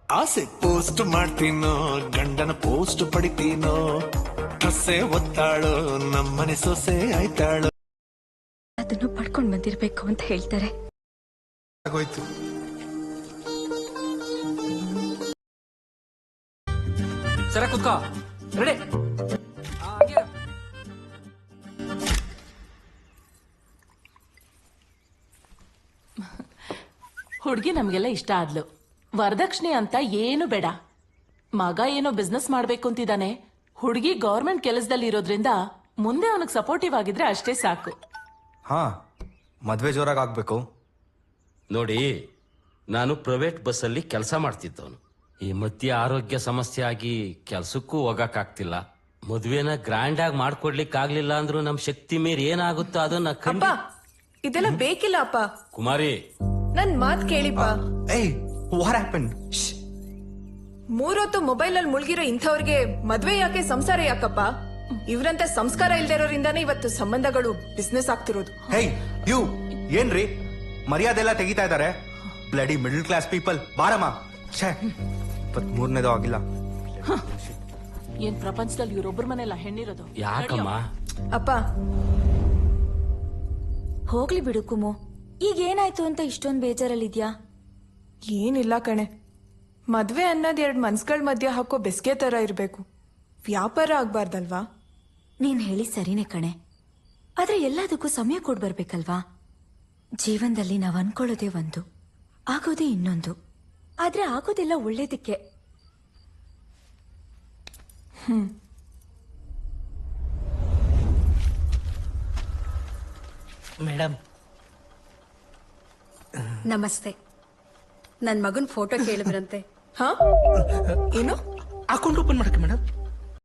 ಆಸೆ ಪೋಸ್ಟ್ ಮಾಡ್ತೀನೋ ಗಂಡನ ಪೋಸ್ಟ್ ಪಡಿತೀನೋ ಡ್ರೆಸ್ಸೇ ಒತ್ತಾಳು ನಮ್ಮನೆ ಸೊಸೆ ಆಯ್ತಾಳು. ಅದನ್ನು ಪಡ್ಕೊಂಡ್ ಬಂದಿರ್ಬೇಕು ಅಂತ ಹೇಳ್ತಾರೆ. ಆಗೋಯ್ತು. ಸರ ಕುತ್ಕೋ ರೆಡಿ. ಹುಡುಗಿ ನಮ್ಗೆಲ್ಲ ಇಷ್ಟ ಆದ್ಲು. ವರದಕ್ಷಿಣೆ ಅಂತ ಏನು ಬೇಡ. ಮಗ ಏನೋ ಬಿಸ್ನೆಸ್ ಮಾಡ್ಬೇಕು ಅಂತಿದ್ದಾನೆ. ಹುಡುಗಿ ಗೌರ್ಮೆಂಟ್ ಕೆಲಸದಲ್ಲಿ ಇರೋದ್ರಿಂದ ಮುಂದೆ ಅವನಿಗೆ ಸಪೋರ್ಟಿವ್ ಆಗಿದ್ರೆ ಅಷ್ಟೇ ಸಾಕು. ಹಾ, ಮದ್ವೆ ಜೋರಾಗಿ ಆಗ್ಬೇಕು. ನೋಡಿ, ನಾನು ಪ್ರೈವೇಟ್ ಬಸ್ಸಲ್ಲಿ ಕೆಲಸ ಮಾಡ್ತಿದ್ದವನು. ಈ ಮಧ್ಯೆ ಆರೋಗ್ಯ ಸಮಸ್ಯೆ ಆಗಿ ಕೆಲ್ಸಕ್ಕೂ ಹೋಗಕ್ಕಾಗ್ತಿಲ್ಲ. ಮದ್ವೆನ ಗ್ರ್ಯಾಂಡ್ ಆಗಿ ಮಾಡ್ಕೊಡ್ಲಿಕ್ಕೆ ಆಗ್ಲಿಲ್ಲ ಅಂದ್ರೂ ನಮ್ ಶಕ್ತಿ ಮೀರಿ ಏನಾಗುತ್ತೋ ಅದನ್ನ ಅಪ್ಪ ಇದೆಲ್ಲ ಬೇಕಿಲ್ಲ ಅಪ್ಪ. ಕುಮಾರಿ, ನನ್ ಮಾತ್ ಕೇಳಿಪ್ಪ. ಏಯ್, ವಾಟ್ ಹ್ಯಾಪನ್? ಮೂರೊತ್ತು ಮೊಬೈಲ್ ಅಲ್ಲಿ ಮುಳುಗಿರೋ ಇಂಥವ್ರಿಗೆ ಮದ್ವೆ ಯಾಕೆ, ಸಂಸಾರ ಯಾಕಪ್ಪ? ಇವ್ರಂತ ಸಂಸ್ಕಾರ ಇಲ್ದಿರೋರಿಂದಾನೇ ಇವತ್ತು ಸಂಬಂಧಗಳು ಬಿಸ್ನೆಸ್ ಆಗ್ತಿರೋದು. ಹೇಯ್ ಯು, ಏನ್ರಿ ಮರ್ಯಾದೆ ಎಲ್ಲ ತೆಗಿತಾ ಇದಾರೆ? Bloody middle class people. ಬಾರಮ್ಮ. 23ನೇದು ಆಗಿಲ್ಲ. ಏನ್ ಪ್ರಪಂಚದಲ್ಲಿ ಇವ್ರೊಬ್ಬರ ಮನೆಲ್ಲ ಹೆಣ್ಣಿರೋದು? ಯಾಕಮ್ಮ? ಅಪ್ಪ ಹೋಗ್ಲಿ ಬಿಡು ಕುಮು, ಈಗ ಏನಾಯ್ತು ಅಂತ ಇಷ್ಟೊಂದು ಬೇಜಾರಲ್ಲಿದ್ಯಾ? ಏನಿಲ್ಲ ಕಣೆ, ಮದ್ವೆ ಅನ್ನೋದ್ 2 ಮನ್ಸ್ಗಳ ಮಧ್ಯ ಹಾಕೋ ಬೆಸ್ಗೆ ತರ ಇರ್ಬೇಕು. ವ್ಯಾಪಾರ ಆಗ್ಬಾರ್ದಲ್ವಾ? ನೀನ್ ಹೇಳಿ ಸರಿನೇ ಕಣೆ, ಆದ್ರೆ ಎಲ್ಲದಕ್ಕೂ ಸಮಯ ಕೊಡ್ಬರ್ಬೇಕಲ್ವಾ? ಜೀವನದಲ್ಲಿ ನಾವ್ ಅನ್ಕೊಳ್ಳೋದೇ ಒಂದು, ಆಗೋದೇ ಇನ್ನೊಂದು. ಆದ್ರೆ ಆಗೋದೆಲ್ಲ ಒಳ್ಳೇದಕ್ಕೆ. ಮೇಡಮ್ ನಮಸ್ತೆ. ನನ್ ಮಗನ್ ಫೋಟೋ ಕೇಳಿದ್ರಂತೆ. ಹಾ, ಏನು? ಅಕೌಂಟ್ ಓಪನ್ ಮಾಡಕ್ಕೆ ಮೇಡಮ್.